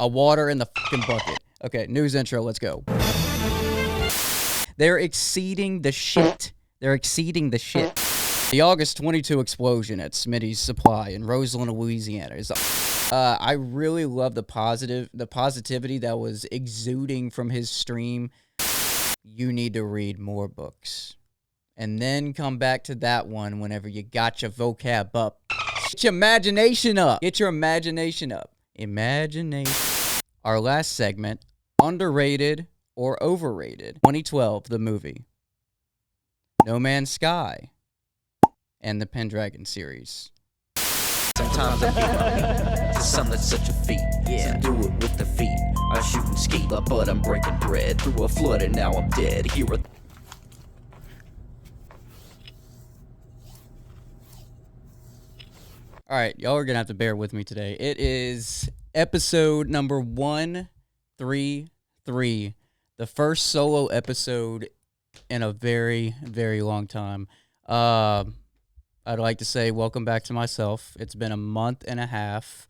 A water in the fucking bucket. Okay, news intro, let's go. They're exceeding the shit. They're exceeding the shit. The August 22 explosion at Smitty's Supply in Roseland, Louisiana is... I really love the positivity that was exuding from his stream. You need to read more books. And then come back to that one whenever you got your vocab up. Get your imagination up. Get your imagination up. Imagination. Our last segment, underrated or overrated. 2012, the movie. No Man's Sky. And the Pendragon series. Sometimes I feel to some that's such a feat. Yeah. So do it with the feet. I shoot and ski, but I'm breaking bread through a flood and now I'm dead. Here are all right, y'all are gonna have to bear with me today. It is episode number 133, the first solo episode in a very, very long time. I'd like to say welcome back to myself. It's been a month and a half.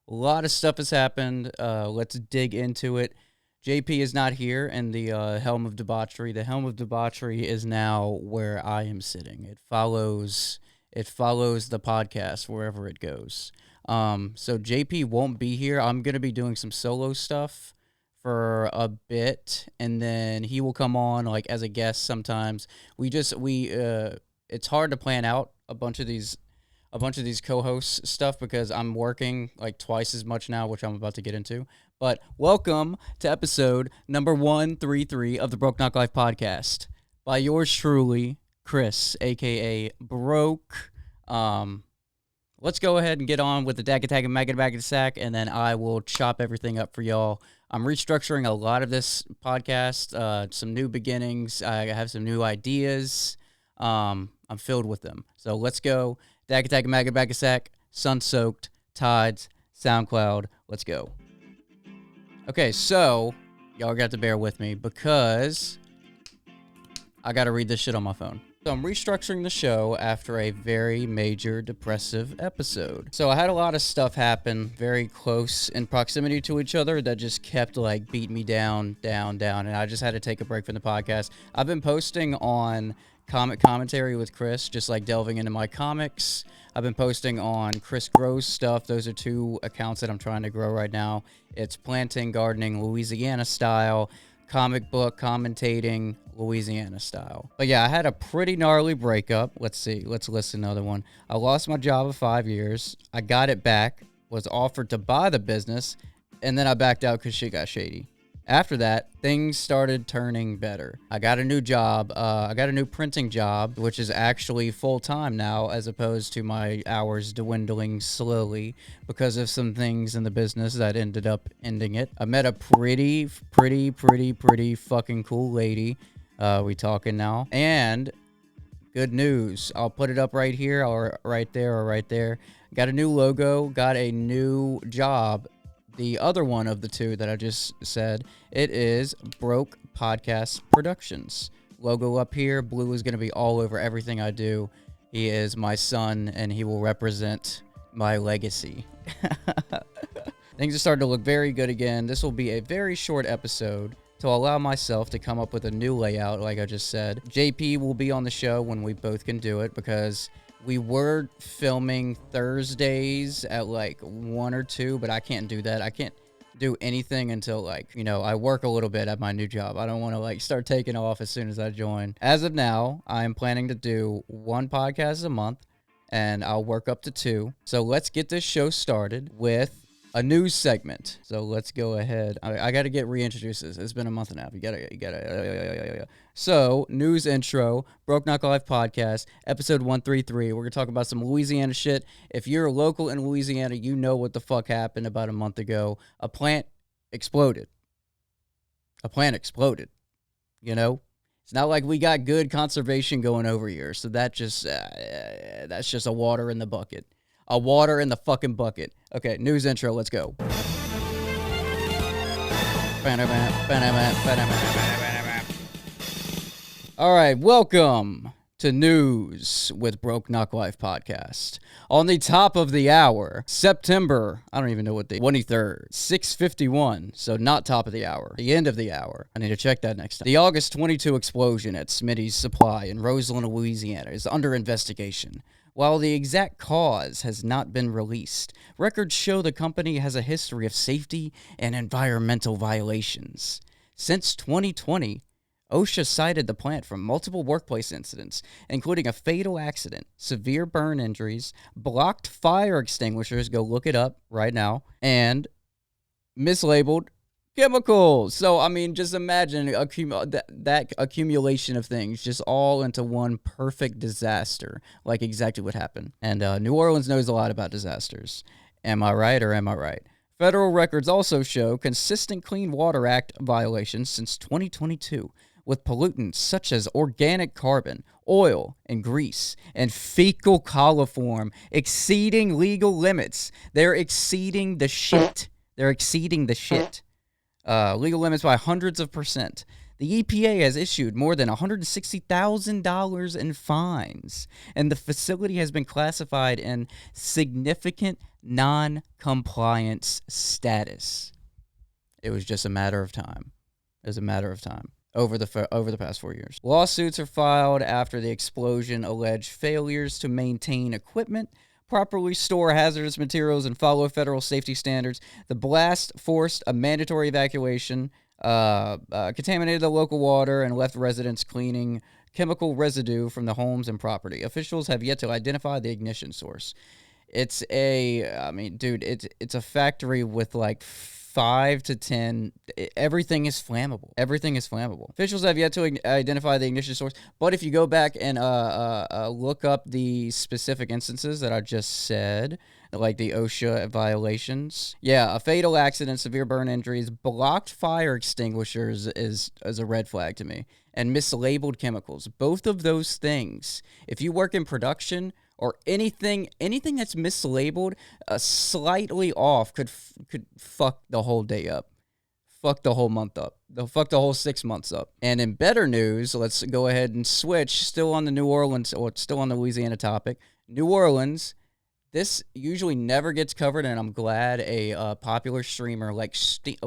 A lot of stuff has happened. Let's dig into it. JP is not here in the helm of debauchery. The helm of debauchery is now where I am sitting. It follows the podcast wherever it goes. So JP won't be here. I'm going to be doing some solo stuff for a bit, and then he will come on like as a guest sometimes. It's hard to plan out a bunch of these co-host stuff because I'm working like twice as much now, which I'm about to get into. But welcome to episode number 133 of the Broke Knock Life podcast by yours truly, Chris, aka Broke. Let's go ahead and get on with the Dag Attack and Maggot Bag of the Sack, and then I will chop everything up for y'all. I'm restructuring a lot of this podcast, some new beginnings. I have some new ideas. I'm filled with them. So let's go. Dag Attack and Maggot Bag of the Sack, Sun-Soaked, Tides, SoundCloud. Let's go. Okay, so y'all got to bear with me because I got to read this shit on my phone. So I'm restructuring the show after a very major depressive episode. So I had a lot of stuff happen very close in proximity to each other that just kept like beating me down, and I just had to take a break from the podcast. I've been posting on Comic Commentary with Chris, just like delving into my comics. I've been posting on Chris Grows stuff. Those are two accounts that I'm trying to grow right now. It's Planting, Gardening, Louisiana style, comic book commentating, Louisiana style. But yeah, I had a pretty gnarly breakup. Let's see. Let's list another one. I lost my job of 5 years. I got it back, was offered to buy the business, and then I backed out because shit got shady. After that, things started turning better. I got a new job. I got a new printing job, which is actually full-time now, as opposed to my hours dwindling slowly because of some things in the business that ended up ending it. I met a pretty fucking cool lady. We talking now. And good news. I'll put it up right here or right there. Got a new logo. Got a new job. The other one of the two that I just said, it is Broke Podcast Productions. Logo up here. Blue is going to be all over everything I do. He is my son, and he will represent my legacy. Things are starting to look very good again. This will be a very short episode to allow myself to come up with a new layout, like I just said. JP will be on the show when we both can do it because we were filming Thursdays at like 1 or 2, but I can't do that. I can't do anything until I work a little bit at my new job. I don't want to start taking off as soon as I join. As of now, I'm planning to do 1 podcast a month, and I'll work up to 2. So let's get this show started with a news segment. So let's go ahead. I got to get reintroduced. It's been a month and a half. You gotta. So, news intro, Broke Knock Life podcast, episode 133. We're going to talk about some Louisiana shit. If you're local in Louisiana, you know what the fuck happened about a month ago. A plant exploded. You know? It's not like we got good conservation going over here. So that's just a water in the bucket. A water in the fucking bucket. Okay, news intro, let's go. All right, welcome to news with brokeknocklife podcast. On the top of the hour, September, I don't even know what the 23rd, 6:51, so not top of the hour, the end of the hour. I need to check that next time. The August 22 explosion at Smitty's Supply in Roseland, Louisiana is under investigation. While the exact cause has not been released, records show the company has a history of safety and environmental violations. Since 2020, OSHA cited the plant for multiple workplace incidents, including a fatal accident, severe burn injuries, blocked fire extinguishers, go look it up right now, and mislabeled chemicals. So, I mean, just imagine that accumulation of things just all into one perfect disaster, like exactly what happened. And New Orleans knows a lot about disasters. Am I right or am I right? Federal records also show consistent Clean Water Act violations since 2022, with pollutants such as organic carbon, oil, and grease, and fecal coliform exceeding legal limits. They're exceeding the shit. Legal limits by hundreds of percent. The EPA has issued more than $160,000 in fines, and the facility has been classified in significant non-compliance status. It was just a matter of time. Over the past 4 years. Lawsuits are filed after the explosion alleged failures to maintain equipment, properly store hazardous materials, and follow federal safety standards. The blast forced a mandatory evacuation, contaminated the local water, and left residents cleaning chemical residue from the homes and property. Officials have yet to identify the ignition source. It's it's a factory with like 5 to 10. Everything is flammable. Officials have yet to identify the ignition source, but if you go back and look up the specific instances that I just said, like the OSHA violations, a fatal accident, severe burn injuries, blocked fire extinguishers is a red flag to me, and mislabeled chemicals. Both of those things, if you work in production or anything that's mislabeled, slightly off could fuck the whole day up, fuck the whole month up, fuck the whole 6 months up. And in better news, let's go ahead and switch. Still on the New Orleans, or still on the Louisiana topic. New Orleans. This usually never gets covered, and I'm glad a popular streamer like Speed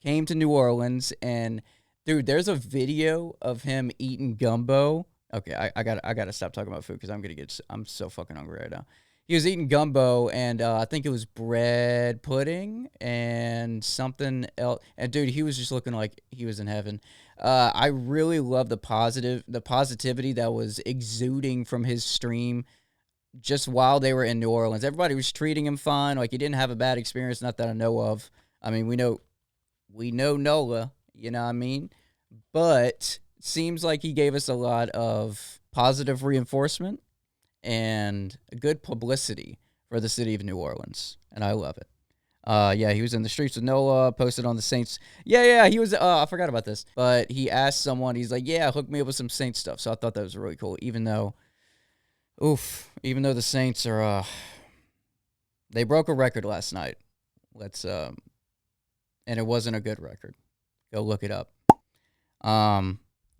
came to New Orleans. And dude, there's a video of him eating gumbo. Okay, I gotta stop talking about food because I'm so fucking hungry right now. He was eating gumbo, and I think it was bread pudding and something else. And dude, he was just looking like he was in heaven. I really love the positivity that was exuding from his stream just while they were in New Orleans. Everybody was treating him fine, like he didn't have a bad experience, not that I know of. I mean, we know Nola, you know what I mean? But seems like he gave us a lot of positive reinforcement and good publicity for the city of New Orleans, and I love it. He was in the streets with Nola, posted on the Saints. He was, I forgot about this, but he asked someone, he's like, hook me up with some Saints stuff, so I thought that was really cool, even though the Saints are, they broke a record last night, and it wasn't a good record. Go look it up.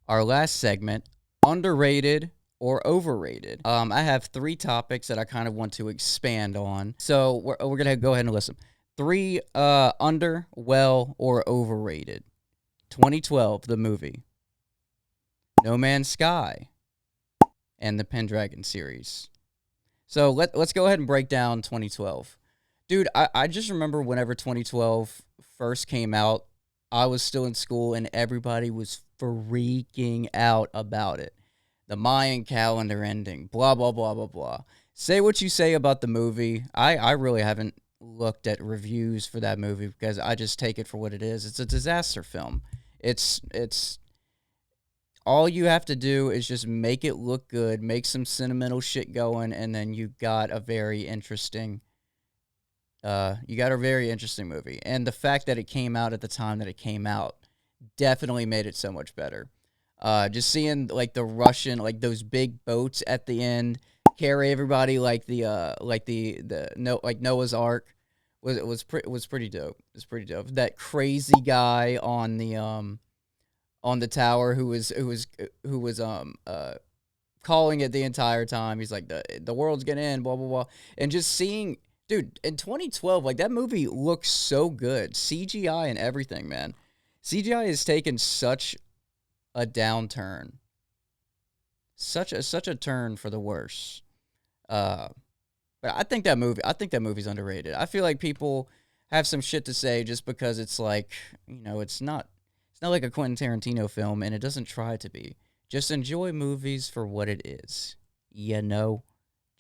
Our last segment, underrated or overrated. I have 3 topics that I kind of want to expand on. So we're going to go ahead and listen. 3 under, well, or overrated. 2012, the movie. No Man's Sky. And the Pendragon series. So let's go ahead and break down 2012. Dude, I just remember whenever 2012 first came out, I was still in school and everybody was freaking out about it. The Mayan calendar ending, blah, blah, blah, blah, blah. Say what you say about the movie. I really haven't looked at reviews for that movie because I just take it for what it is. It's a disaster film. It's all you have to do is just make it look good, make some sentimental shit going, and then you got a very interesting movie. And the fact that it came out at the time that it came out definitely made it so much better. Just seeing like the Russian, like those big boats at the end carry everybody like Noah's Ark was pretty dope. It's pretty dope. That crazy guy on the on the tower who was calling it the entire time. He's like, the world's gonna end, blah blah blah. And just seeing, dude, in 2012, like that movie looks so good, CGI and everything, man. CGI has taken such a downturn, such a turn for the worse. But I think that movie's underrated. I feel like people have some shit to say just because it's like, it's not like a Quentin Tarantino film, and it doesn't try to be. Just enjoy movies for what it is.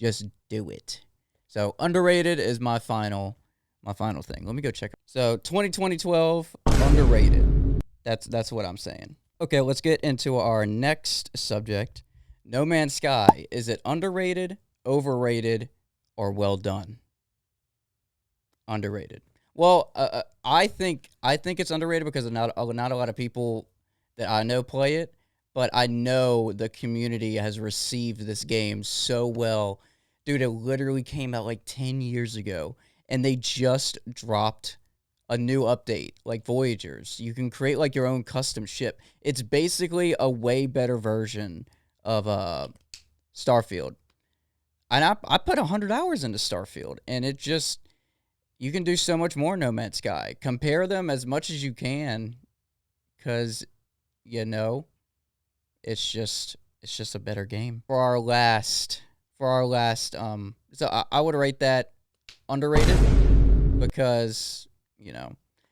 Just do it. So underrated is my final thing. Let me go check. So 2012 underrated. That's what I'm saying. Okay, let's get into our next subject. No Man's Sky. Is it underrated, overrated, or well done? Underrated. Well, I think it's underrated because not a lot of people that I know play it, but I know the community has received this game so well. Dude, it literally came out like 10 years ago, and they just dropped a new update, like Voyagers. You can create like your own custom ship. It's basically a way better version of Starfield. And I put 100 hours into Starfield, and it just, you can do so much more No Man's Sky. Compare them as much as you can, because, it's just a better game. For our last, so I would rate that underrated because,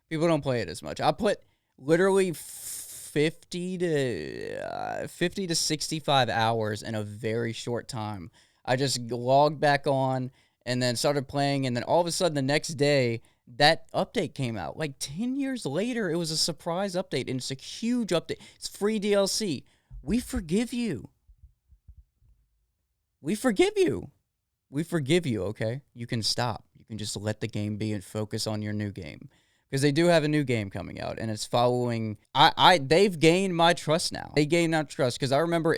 people don't play it as much. I put literally 50 to 65 hours in a very short time. I just logged back on and then started playing, and then all of a sudden the next day, that update came out. Like 10 years later, it was a surprise update, and it's a huge update. It's free DLC. We forgive you. We forgive you. We forgive you, okay? You can stop. You can just let the game be and focus on your new game. Because they do have a new game coming out, and it's following... They've gained my trust now. They gained my trust, because I remember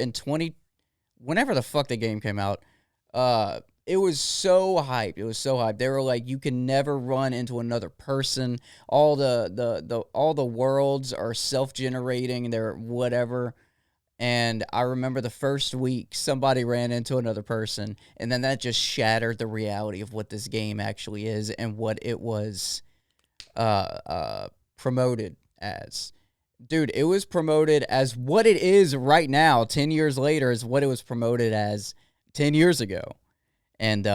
whenever the fuck the game came out, it was so hyped. It was so hyped. They were like, you can never run into another person. All the worlds are self-generating. They're whatever. And I remember the first week, somebody ran into another person, and then that just shattered the reality of what this game actually is and what it was promoted as. Dude, it was promoted as what it is right now, 10 years later, is what it was promoted as 10 years ago. And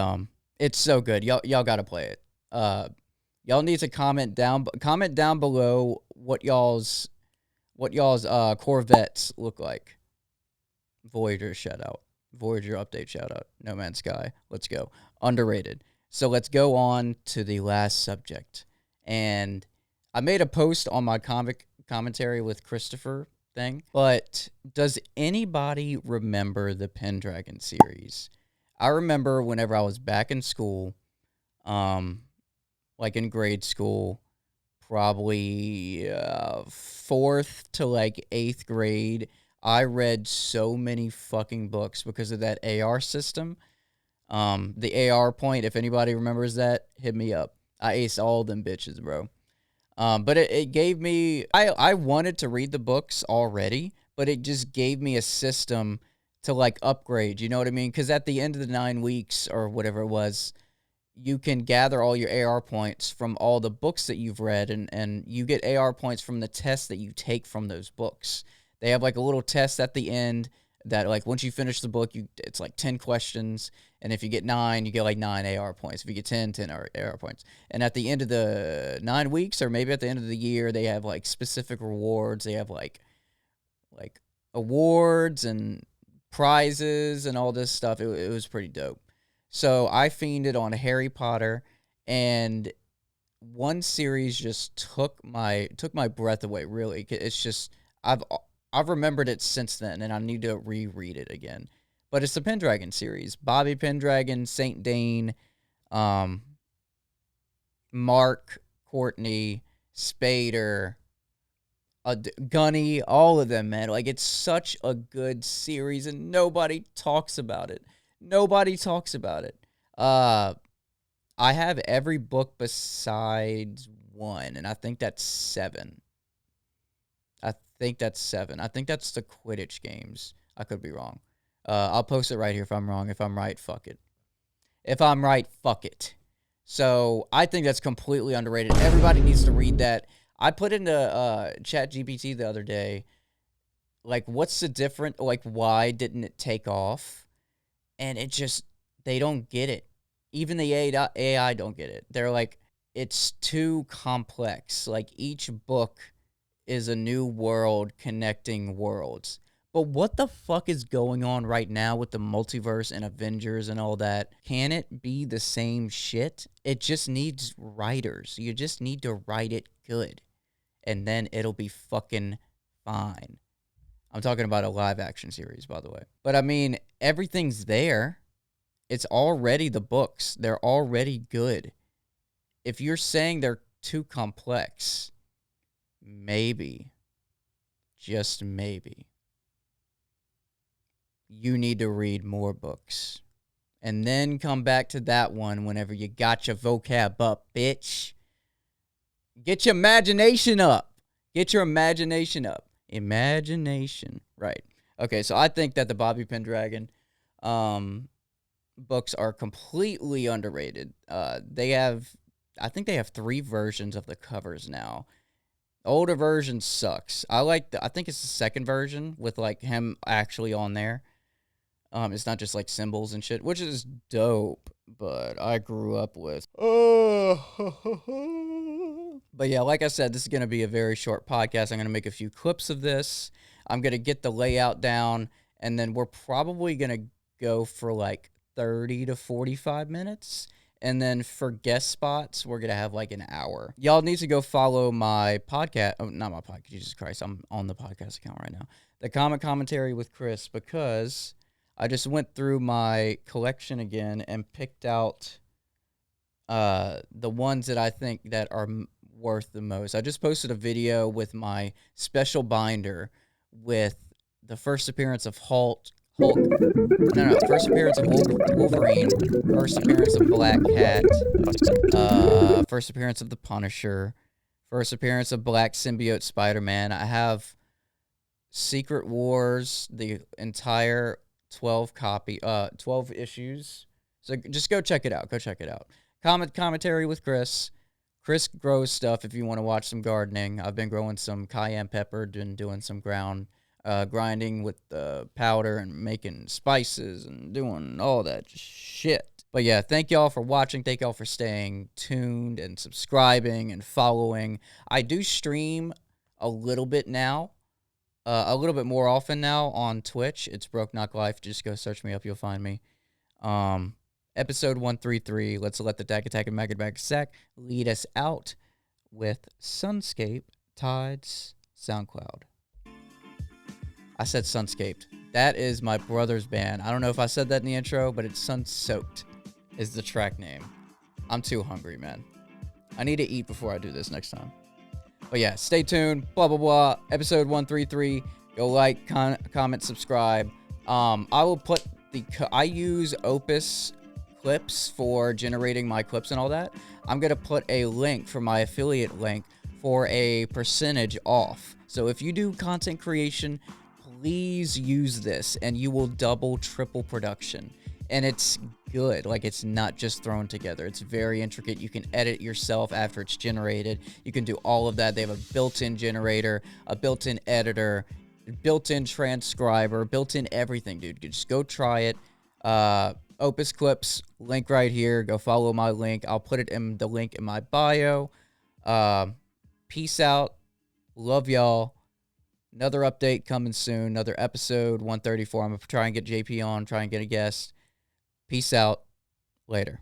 it's so good. Y'all got to play it. Y'all need to comment down below what y'all's Corvettes look like. Voyager shout out. Voyager update shout out. No Man's Sky. Let's go. Underrated. So let's go on to the last subject. And I made a post on my comic commentary with Christopher thing, but does anybody remember the Pendragon series? I remember whenever I was back in school, like in grade school, probably 4th to like 8th grade, I read so many fucking books because of that AR system. The AR point, if anybody remembers that, hit me up. I aced all them bitches, bro. But it gave me, I wanted to read the books already, but it just gave me a system to like upgrade, you know what I mean? Because at the end of the 9 weeks or whatever it was, you can gather all your AR points from all the books that you've read, and you get AR points from the tests that you take from those books. They have like a little test at the end that like once you finish the book, it's like 10 questions, and if you get 9, you get like 9 AR points. If you get 10 AR points. And at the end of the 9 weeks, or maybe at the end of the year, they have like specific rewards. They have like awards and prizes and all this stuff. It was pretty dope. So I fiended on Harry Potter, and one series just took my breath away, really. It's just, I've remembered it since then, and I need to reread it again. But it's the Pendragon series. Bobby Pendragon, Saint Dane, Mark, Courtney, Spader, Gunny, all of them, man. Like, it's such a good series, and nobody talks about it. Nobody talks about it. I have every book besides one, and I think that's 7. I think that's 7. I think that's the Quidditch games. I could be wrong. I'll post it right here if I'm wrong. If I'm right, fuck it. If I'm right, fuck it. So I think that's completely underrated. Everybody needs to read that. I put into ChatGPT the other day, like, what's the difference? Like, why didn't it take off? And it just, they don't get it. Even the AI don't get it. They're like, it's too complex. Like, each book is a new world connecting worlds. But what the fuck is going on right now with the multiverse and Avengers and all that? Can it be the same shit? It just needs writers. You just need to write it good. And then it'll be fucking fine. I'm talking about a live action series, by the way. But I mean, everything's there. It's already the books. They're already good. If you're saying they're too complex, maybe, just maybe, you need to read more books. And then come back to that one whenever you got your vocab up, bitch. Get your imagination up. Get your imagination up. Imagination. Right. Okay, so I think that the Bobby Pendragon books are completely underrated. I think they have 3 versions of the covers now. The older version sucks. I think it's the second version with, like, him actually on there. It's not just, like, symbols and shit, which is dope, but I grew up with. But yeah, like I said, this is going to be a very short podcast. I'm going to make a few clips of this. I'm going to get the layout down, and then we're probably going to go for, like, 30 to 45 minutes. And then for guest spots, we're going to have like an hour. Y'all need to go follow my podcast. Oh, not my podcast. Jesus Christ. I'm on the podcast account right now. The Comic Commentary with Chris, because I just went through my collection again and picked out the ones that I think that are worth the most. I just posted a video with my special binder with the first appearance of Hulk. First appearance of Wolverine, first appearance of Black Cat, first appearance of the Punisher, first appearance of Black Symbiote Spider-Man. I have Secret Wars, the entire 12 issues. So just go check it out. Commentary with Chris. Chris grows stuff if you want to watch some gardening. I've been growing some cayenne pepper, been doing some grinding with the powder and making spices and doing all that shit. But yeah, thank y'all for watching. Thank y'all for staying tuned and subscribing and following. I do stream a little bit now, a little bit more often now on Twitch. It's brokeknocklife. Just go search me up. You'll find me. Episode 133. Let's let the Dak Attack and Maggot Bag Sack lead us out with Sunscape Tides SoundCloud. I said Sunscaped. That is my brother's band. I don't know if I said that in the intro, but it's Sun Soaked is the track name. I'm too hungry, man. I need to eat before I do this next time. But yeah, stay tuned. Blah, blah, blah. Episode 133. Go like, comment, subscribe. I will put I use Opus Clips for generating my clips and all that. I'm going to put a link for my affiliate link for a percentage off. So if you do content creation, please use this and you will double, triple production. And it's good. Like, it's not just thrown together. It's very intricate. You can edit yourself after it's generated. You can do all of that. They have a built-in generator, a built-in editor, built-in transcriber, built-in everything, dude. Just go try it. Opus Clips, link right here. Go follow my link. I'll put it in the link in my bio. Peace out. Love y'all. Another update coming soon. Another episode 134. I'm going to try and get JP on, try and get a guest. Peace out. Later.